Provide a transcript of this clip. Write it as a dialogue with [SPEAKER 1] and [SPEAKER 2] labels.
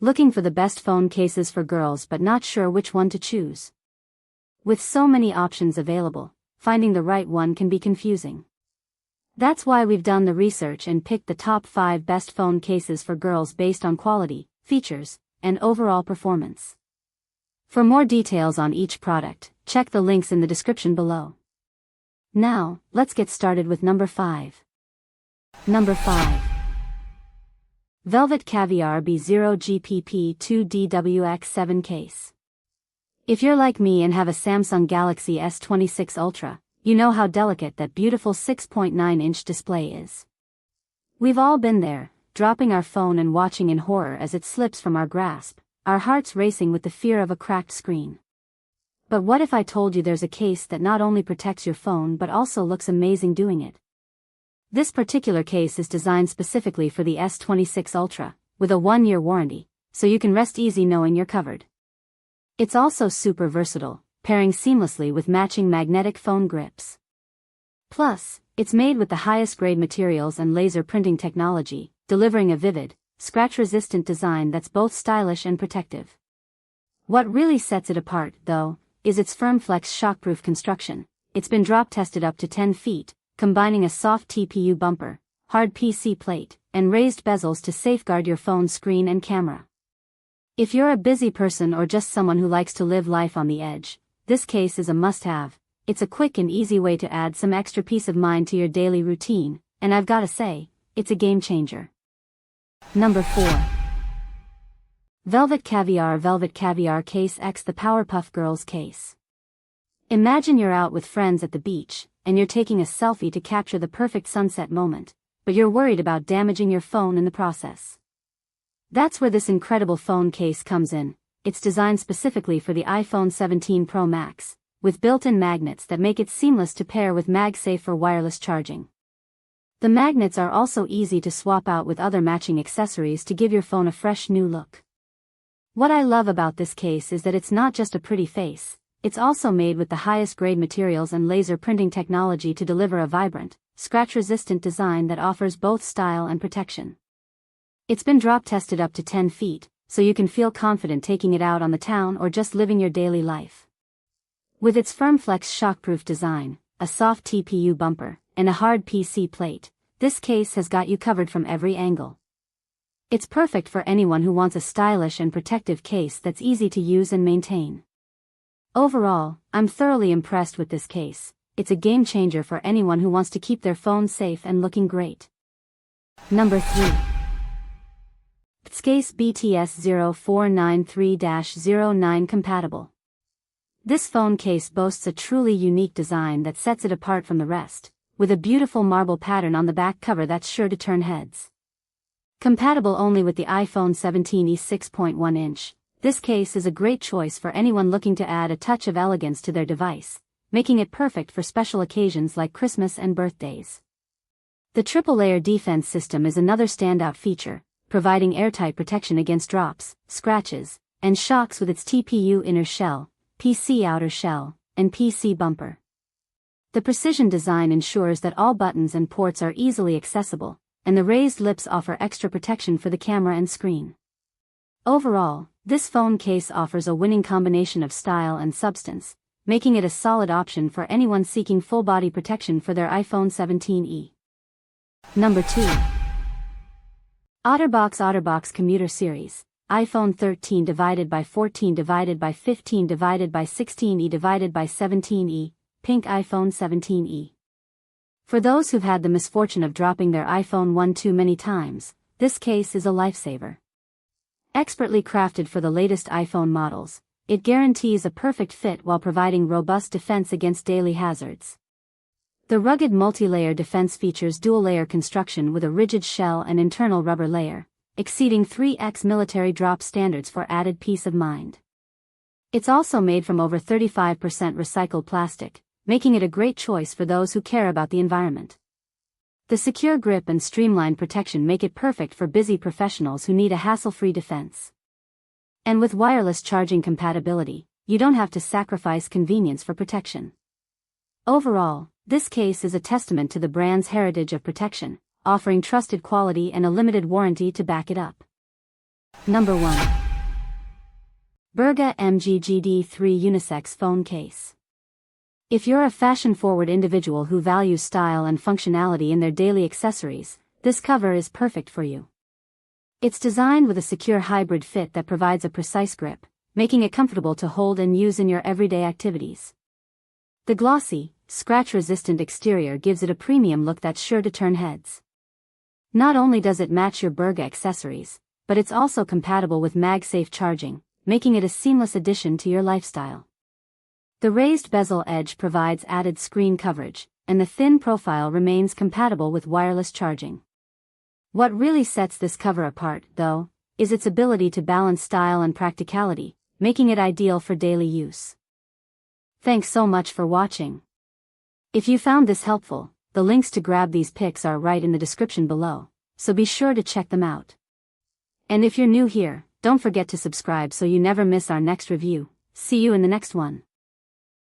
[SPEAKER 1] Looking for the best phone cases for girls but not sure which one to choose? With so many options available, finding the right one can be confusing. That's why we've done the research and picked the top 5 best phone cases for girls based on quality, features, and overall performance. For more details on each product, check the links in the description below. Now, let's get started with number 5. Number 5. Velvet Caviar B0GPP2DWX7 Case. If you're like me and have a Samsung Galaxy S26 Ultra, you know how delicate that beautiful 6.9-inch display is. We've all been there, dropping our phone and watching in horror as it slips from our grasp, our hearts racing with the fear of a cracked screen. But what if I told you there's a case that not only protects your phone but also looks amazing doing it? This particular case is designed specifically for the S26 Ultra, with a 1-year warranty, so you can rest easy knowing you're covered. It's also super versatile, pairing seamlessly with matching magnetic phone grips. Plus, it's made with the highest grade materials and laser printing technology, delivering a vivid, scratch-resistant design that's both stylish and protective. What really sets it apart, though, is its FirmFlex shockproof construction. It's been drop-tested up to 10 feet, combining a soft TPU bumper, hard PC plate, and raised bezels to safeguard your phone's screen and camera. If you're a busy person or just someone who likes to live life on the edge, this case is a must-have. It's a quick and easy way to add some extra peace of mind to your daily routine, and I've gotta say, it's a game changer. Number 4. Velvet Caviar Case X The Powerpuff Girls Case. Imagine you're out with friends at the beach, and you're taking a selfie to capture the perfect sunset moment, but you're worried about damaging your phone in the process. That's where this incredible phone case comes in. It's designed specifically for the iPhone 17 Pro Max, with built-in magnets that make it seamless to pair with MagSafe for wireless charging. The magnets are also easy to swap out with other matching accessories to give your phone a fresh new look. What I love about this case is that it's not just a pretty face, it's also made with the highest grade materials and laser printing technology to deliver a vibrant, scratch-resistant design that offers both style and protection. It's been drop-tested up to 10 feet, so you can feel confident taking it out on the town or just living your daily life. With its FirmFlex shockproof design, a soft TPU bumper, and a hard PC plate, this case has got you covered from every angle. It's perfect for anyone who wants a stylish and protective case that's easy to use and maintain. Overall, I'm thoroughly impressed with this case. It's a game changer for anyone who wants to keep their phone safe and looking great. Number 3. Ptscase BTS0493-09 Compatible. This phone case boasts a truly unique design that sets it apart from the rest, with a beautiful marble pattern on the back cover that's sure to turn heads. Compatible only with the iPhone 17e 6.1-inch, this case is a great choice for anyone looking to add a touch of elegance to their device, making it perfect for special occasions like Christmas and birthdays. The triple-layer defense system is another standout feature, providing airtight protection against drops, scratches, and shocks with its TPU inner shell, PC outer shell, and PC bumper. The precision design ensures that all buttons and ports are easily accessible, and the raised lips offer extra protection for the camera and screen. Overall, this phone case offers a winning combination of style and substance, making it a solid option for anyone seeking full-body protection for their iPhone 17e. Number 2. OtterBox Commuter Series, iPhone 13 divided by 14 divided by 15 divided by 16e divided by 17e, pink iPhone 17e. For those who've had the misfortune of dropping their iPhone 1 too many times, this case is a lifesaver. Expertly crafted for the latest iPhone models, it guarantees a perfect fit while providing robust defense against daily hazards. The rugged multi-layer defense features dual-layer construction with a rigid shell and internal rubber layer, exceeding 3x military drop standards for added peace of mind. It's also made from over 35% recycled plastic, making it a great choice for those who care about the environment. The secure grip and streamlined protection make it perfect for busy professionals who need a hassle-free defense. And with wireless charging compatibility, you don't have to sacrifice convenience for protection. Overall, this case is a testament to the brand's heritage of protection, offering trusted quality and a limited warranty to back it up. Number 1. Berga MGGD3 Unisex Phone Case. If you're a fashion-forward individual who values style and functionality in their daily accessories, this cover is perfect for you. It's designed with a secure hybrid fit that provides a precise grip, making it comfortable to hold and use in your everyday activities. The glossy, scratch-resistant exterior gives it a premium look that's sure to turn heads. Not only does it match your Berga accessories, but it's also compatible with MagSafe charging, making it a seamless addition to your lifestyle. The raised bezel edge provides added screen coverage, and the thin profile remains compatible with wireless charging. What really sets this cover apart, though, is its ability to balance style and practicality, making it ideal for daily use. Thanks so much for watching. If you found this helpful, the links to grab these pics are right in the description below, so be sure to check them out. And if you're new here, don't forget to subscribe so you never miss our next review. See you in the next one.